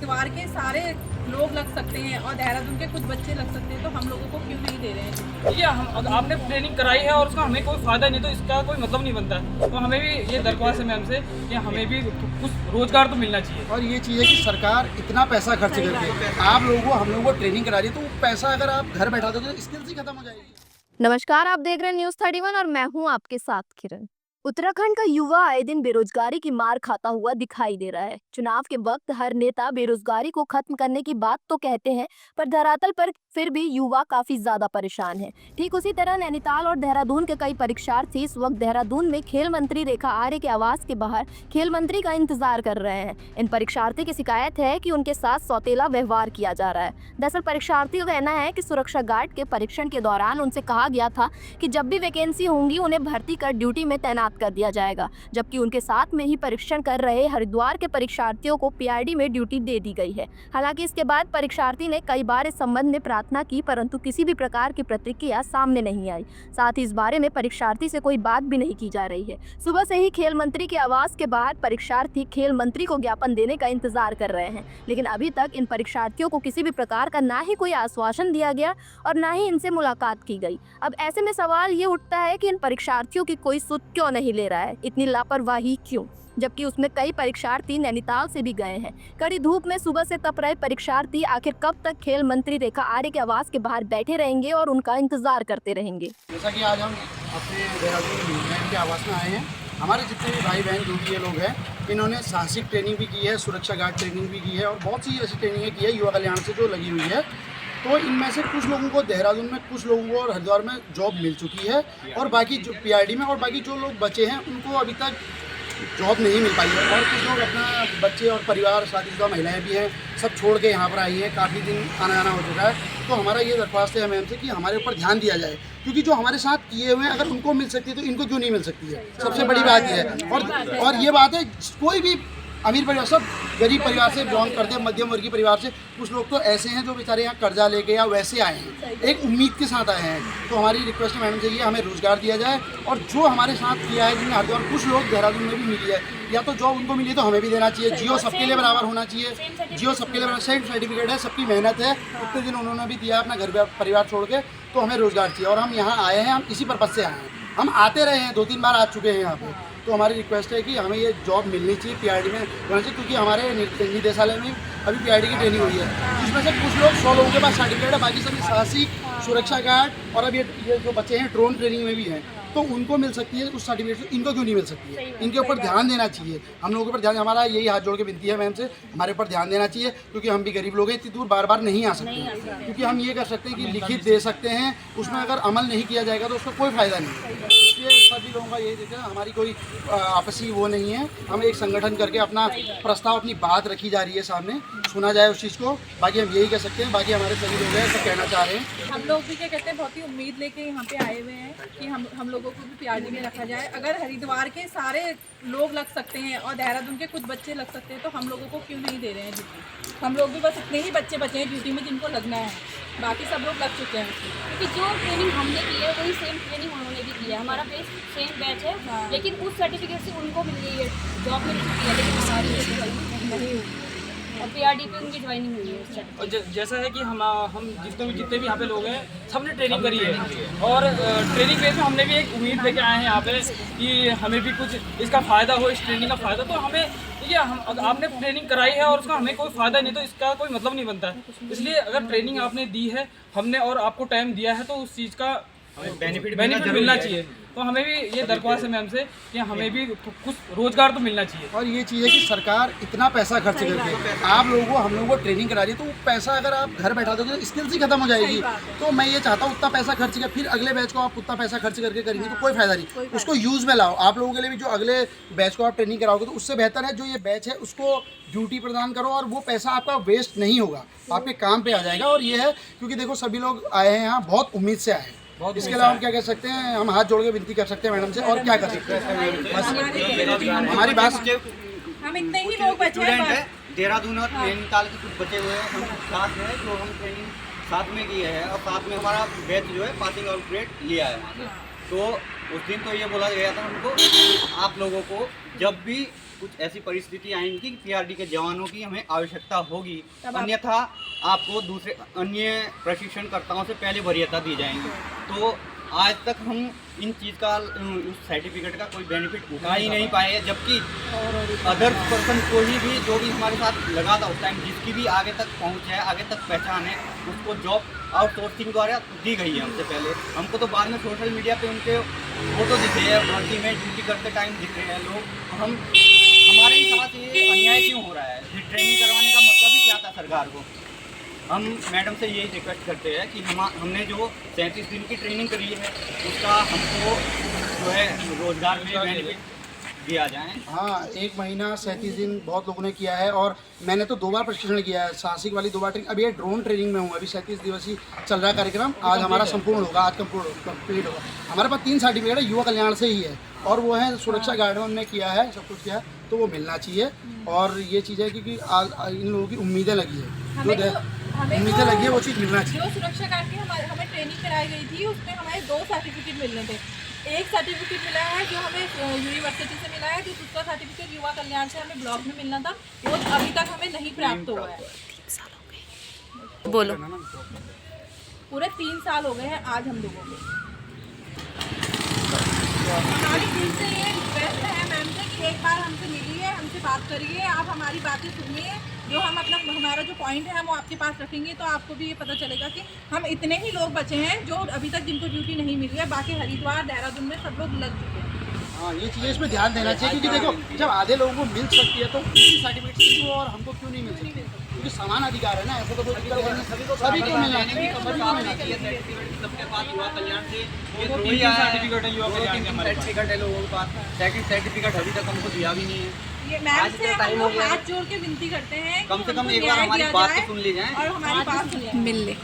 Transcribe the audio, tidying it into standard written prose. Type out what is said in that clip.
हरिद्वार के सारे लोग लग सकते हैं और देहरादून के कुछ बच्चे लग सकते हैं, तो हम लोगों को क्यों नहीं दे रहे हैं? ये हम आपने ट्रेनिंग कराई है और उसका हमें कोई फायदा नहीं, तो इसका कोई मतलब नहीं बनता है। तो हमें भी ये दरख्वास्त है मैम से कि हमें भी कुछ रोजगार तो मिलना चाहिए। और ये चीज़ है कि सरकार इतना पैसा खर्च करके आप लोगों को हम लोगों को ट्रेनिंग करा रही है, तो वो पैसा अगर आप घर बैठा दोगे तो स्किल्स ही खत्म हो जाएगी। नमस्कार, आप देख रहे हैं न्यूज़ 31 और मैं हूं आपके साथ किरण। उत्तराखंड का युवा आए दिन बेरोजगारी की मार खाता हुआ दिखाई दे रहा है। चुनाव के वक्त हर नेता बेरोजगारी को खत्म करने की बात तो कहते हैं, पर धरातल पर फिर भी युवा काफी ज्यादा परेशान है। ठीक उसी तरह नैनीताल और देहरादून के कई परीक्षार्थी इस वक्त देहरादून में खेल मंत्री रेखा आर्य के आवास के बाहर खेल मंत्री का इंतजार कर रहे हैं। इन परीक्षार्थी की शिकायत है कि उनके साथ सौतेला व्यवहार किया जा रहा है। दरअसल परीक्षार्थी का कहना है कि सुरक्षा गार्ड के परीक्षण के दौरान उनसे कहा गया था कि जब भी वैकेंसी होंगी उन्हें भर्ती कर ड्यूटी में तैनात कर दिया जाएगा, जबकि उनके साथ में ही परीक्षण कर रहे हरिद्वार के परीक्षार्थियों को पीआरडी में ड्यूटी दे दी गई है। हालांकि इसके बाद परीक्षार्थी ने कई बार इस संबंध में प्रार्थना की, परंतु किसी भी प्रकार की प्रतिक्रिया सामने नहीं आई। साथ ही इस बारे में परीक्षार्थी से कोई बात भी नहीं की जा रही है। सुबह से ही खेल मंत्री के आवास के बाहर परीक्षार्थी खेल मंत्री को ज्ञापन देने का इंतजार कर रहे हैं, लेकिन अभी तक इन परीक्षार्थियों को किसी भी प्रकार का ना ही कोई आश्वासन दिया गया और ना ही इनसे मुलाकात की गई। अब ऐसे में सवाल ये उठता है कि इन परीक्षार्थियों की कोई सुध क्यों नहीं ले रहा है, इतनी लापरवाही क्यों, जबकि उसमें कई परीक्षार्थी नैनीताल से भी गए हैं। कड़ी धूप में सुबह से तप रहे परीक्षार्थी आखिर कब तक खेल मंत्री रेखा आर्य के आवास के बाहर बैठे रहेंगे और उनका इंतजार करते रहेंगे। जैसा कि आज हम अपने देहरादून न्यूज़लैंड के आवास में आए हैं, हमारे जितने भी भाई बहन जो भी ये लोग हैं, इन्होंने साहसिक ट्रेनिंग भी की है, सुरक्षा गार्ड ट्रेनिंग भी की है और बहुत सी ऐसी ट्रेनिंगें की है युवा कल्याण से जो लगी हुई है। तो इनमें से कुछ लोगों को देहरादून में, कुछ लोगों को और हरिद्वार में जॉब मिल चुकी है और बाकी जो पीआरडी में और बाकी जो लोग बचे हैं उनको अभी तक जॉब नहीं मिल पाई है। और कुछ लोग अपना बच्चे और परिवार, शादीशुदा महिलाएं भी हैं, सब छोड़ के यहाँ पर आई हैं। काफ़ी दिन आना जाना हो चुका है। तो हमारा ये दरख्वास्त है मैम से कि हमारे ऊपर ध्यान दिया जाए, क्योंकि जो हमारे साथ किए हुए हैं अगर उनको मिल सकती है तो इनको क्यों नहीं मिल सकती है, सबसे बड़ी बात ये है। और ये बात है, कोई भी अमीर परिवार, सब गरीब परिवार से बिलोंग करते हैं, मध्यम वर्गीय परिवार से। कुछ लोग तो ऐसे हैं जो बेचारे यहाँ कर्जा लेके या वैसे आए हैं, एक उम्मीद के साथ आए हैं। तो हमारी रिक्वेस्ट है मैडम से ये हमें रोजगार दिया जाए और जो हमारे साथ किया है, जिनमें हरिद्वार कुछ लोग देहरादून में भी मिली है, या तो जॉब उनको मिली है तो हमें भी देना चाहिए। जियो सबके लिए बराबर होना चाहिए, जियो सबके लिए सेम सर्टिफिकेट है, सबकी मेहनत है, उतने दिन उन्होंने भी दिया अपना घर परिवार छोड़ के, तो हमें रोजगार चाहिए। और हम यहाँ आए हैं, हम इसी पर्पज़ से आए हैं, हम आते रहे हैं, 2-3 बार आ चुके हैं यहाँ पे। तो हमारी रिक्वेस्ट है कि हमें ये जॉब मिलनी चाहिए, पीआरडी में होना चाहिए, क्योंकि हमारे निदेशालय में अभी पीआरडी की ट्रेनिंग हुई है, जिसमें से कुछ लोग 100 लोगों के पास सर्टिफिकेट है, बाकी सभी साहसिक, सुरक्षा गार्ड और अब ये जो बच्चे हैं ड्रोन ट्रेनिंग में भी हैं, तो उनको मिल सकती है उस सर्टिफिकेट, इनको क्यों नहीं मिल सकती है? इनके ऊपर ध्यान देना चाहिए, हम लोगों के ऊपर ध्यान। हमारा यही हाथ जोड़ के विनती है मैम से, हमारे ऊपर ध्यान देना चाहिए, क्योंकि हम भी गरीब लोग हैं, इतनी दूर बार बार नहीं आ सकते। क्योंकि हम ये कर सकते हैं कि लिखित दे सकते हैं, उसमें अगर अमल नहीं किया जाएगा तो उसका कोई फ़ायदा नहीं। इसलिए सभी लोगों का यही देखना, हमारी कोई आपसी वो नहीं है, हम एक संगठन करके अपना प्रस्ताव, अपनी बात रखी जा रही है सामने, सुना जाए उस चीज़ को। बाकी हम यही कह सकते हैं, बाकी हमारे सभी लोग हैं सब कहना चाह रहे हैं। हम लोग भी क्या कहते हैं, बहुत ही उम्मीद लेके यहाँ पे आए हुए हैं कि हम लोगों को भी पीआरडी में रखा जाए। अगर हरिद्वार के सारे लोग लग सकते हैं और देहरादून के कुछ बच्चे लग सकते हैं, तो हम लोगों को क्यों नहीं दे रहे हैं ड्यूटी? हम लोग भी बस इतने ही बच्चे बचे हैं ड्यूटी में जिनको लगना है, बाकी सब लोग लग चुके हैं। क्योंकि जो ट्रेनिंग हमने की है वही सेम ट्रेनिंग उन्होंने भी की है, हमारा बेस सेम बैच है। लेकिन उस सर्टिफिकेट से उनको मिल गई है, जॉब मिल चुकी है, लेकिन हमारी नहीं हुई और पीआरडी पे उनकी ज्वाइनिंग हुई है। और जैसा है कि हम जितने भी यहाँ पे लोग हैं, सबने ट्रेनिंग करी है और ट्रेनिंग बेस में हमने भी एक उम्मीद लेके आए हैं यहाँ पे कि हमें भी कुछ इसका फ़ायदा हो, इस ट्रेनिंग का फ़ायदा। तो हमें ये आपने ट्रेनिंग कराई है और उसका हमें कोई फ़ायदा नहीं, तो इसका कोई मतलब नहीं बनता है। इसलिए अगर ट्रेनिंग आपने दी है हमने और आपको टाइम दिया है, तो उस चीज़ का बेनिफिट मिलना चाहिए। तो हमें भी ये दरख्वास्त है मैम से कि हमें भी कुछ रोजगार तो मिलना चाहिए। और ये चीज़ है कि सरकार इतना पैसा खर्च करके आप लोगों को, हम लोगों को ट्रेनिंग करा रही है, तो वो पैसा अगर आप घर बैठा दोगे तो स्किल्स ही खत्म हो जाएगी। तो मैं ये चाहता हूँ उतना पैसा खर्च कर, फिर अगले बैच को आप उतना पैसा खर्च करके करेंगे तो कोई फायदा नहीं। उसको यूज़ में लाओ। आप लोगों के लिए भी जो अगले बैच को आप ट्रेनिंग कराओगे तो उससे बेहतर है जो ये बैच है उसको ड्यूटी प्रदान करो, और वो पैसा आपका वेस्ट नहीं होगा, आपके काम पे आ जाएगा। और ये है क्योंकि देखो सभी लोग आए हैं यहाँ बहुत उम्मीद से आए हैं। इसके अलावा हम क्या कह सकते हैं, हम हाथ जोड़ के विनती कर सकते हैं मैडम से, और क्या कर सकते हैं। बस हमारी बात, हम इतने ही लोग बचे हैं। देहरादून और नैनीताल के कुछ बचे हुए हैं, हम साथ हैं जो हम ट्रेनिंग साथ में किए हैं और साथ में हमारा बैच जो है पासिंग आउट ग्रेड लिया है। तो उस दिन तो ये बोला गया था हमको आप लोगों को जब भी कुछ ऐसी परिस्थिति आएंगी कि पीआरडी के जवानों की हमें आवश्यकता होगी, तब आप- अन्यथा आपको दूसरे अन्य प्रशिक्षणकर्ताओं से पहले वरीयता दी जाएंगी। तो आज तक हम इन चीज़ का उस सर्टिफिकेट का कोई बेनिफिट उठा ही नहीं पाए, जबकि अदर पर्सन को ही भी जो भी हमारे साथ लगा था उस टाइम, जिसकी भी आगे तक पहुंच है, आगे तक पहचान है, उसको जॉब आउटसोर्सिंग द्वारा दी गई है हमसे पहले। हमको तो बाद में सोशल मीडिया पे उनके फोटो दिखे हैं, वर्दी में ड्यूटी करते टाइम दिख रहे हैं लोग। हमारे ही साथ ये अन्याय क्यों हो रहा है? ये ट्रेनिंग करवाने का मतलब ही क्या था सरकार को? हम मैडम से यही रिक्वेस्ट करते हैं कि हमने जो 37 दिन की ट्रेनिंग करी है उसका हमको जो है रोजगार में बेनिफिट दिया जाए। हाँ, 1 महीना 37 दिन बहुत लोगों ने किया है और मैंने तो 2 बार प्रशिक्षण किया है, साहसिक वाली 2 बार ट्रेनिंग। अभी ये ड्रोन ट्रेनिंग में हूँ, अभी 37 दिवसीय चल रहा है कार्यक्रम। आज हमारा संपूर्ण होगा, आज कंप्लीट होगा। हमारे पास 3 सर्टिफिकेट है, युवा कल्याण से ही है, और वो है सुरक्षा गार्ड में हमने किया है, सब कुछ किया है, तो वो मिलना चाहिए। और ये चीज़ है क्योंकि इन लोगों की उम्मीदें लगी है, उम्मीदें लगी है, वो चीज़ मिलना चाहिए। जो सुरक्षा गार्ड की हमें ट्रेनिंग कराई गई थी, उसमें हमारे 2 सर्टिफिकेट मिलने थे। एक सर्टिफिकेट मिला है जो हमें यूनिवर्सिटी से मिला है, जो दूसरा सर्टिफिकेट युवा कल्याण से हमें ब्लॉक में मिलना था, वो अभी तक हमें नहीं प्राप्त हुआ है। बोलो। पूरे 3 साल हो गए हैं आज हम लोगों को। हमारी दिल से ये रिक्वेस्ट है मैम से कि एक बार हमसे मिलिए, हमसे बात करिए, आप हमारी बातें सुनिए, जो हम अपना हमारा जो पॉइंट है हम वो आपके पास रखेंगे, तो आपको भी ये पता चलेगा कि हम इतने ही लोग बचे हैं जो अभी तक जिनको ड्यूटी नहीं मिली है। बाकी हरिद्वार, देहरादून में सब लोग लग चुके हैं। हाँ, ये चीज़ें इसमें ध्यान देना चाहिए, क्योंकि देखो जब आधे लोगों को मिल सकती है तो उनकी सर्टिफिकेट किसी को और हमको क्यों नहीं मिल सकती? क्योंकि समान अधिकार है ना, ऐसा तो कोई दिक्कत है नहीं, सभी को मिलना चाहिए, सभी को मिलना चाहिए। सबके पास युवा कल्याण से ये वो 2 तीन ही सर्टिफिकेट है युवा कल्याण के हमारे पास। सर्टिफिकेट है लोगों के पास। सेकंड सर्टिफिकेट अभी तक हमको दिया भी नहीं है। ये मैम आज से का टाइम हम हो लोग गया है। हाथ जोड़ के विनती करते हैं कम से कि कम हमको एक बार न्याय हमारी दिया बात जाए तो सुन ली जाए। और हमारी बात सुनिए। मिल ले।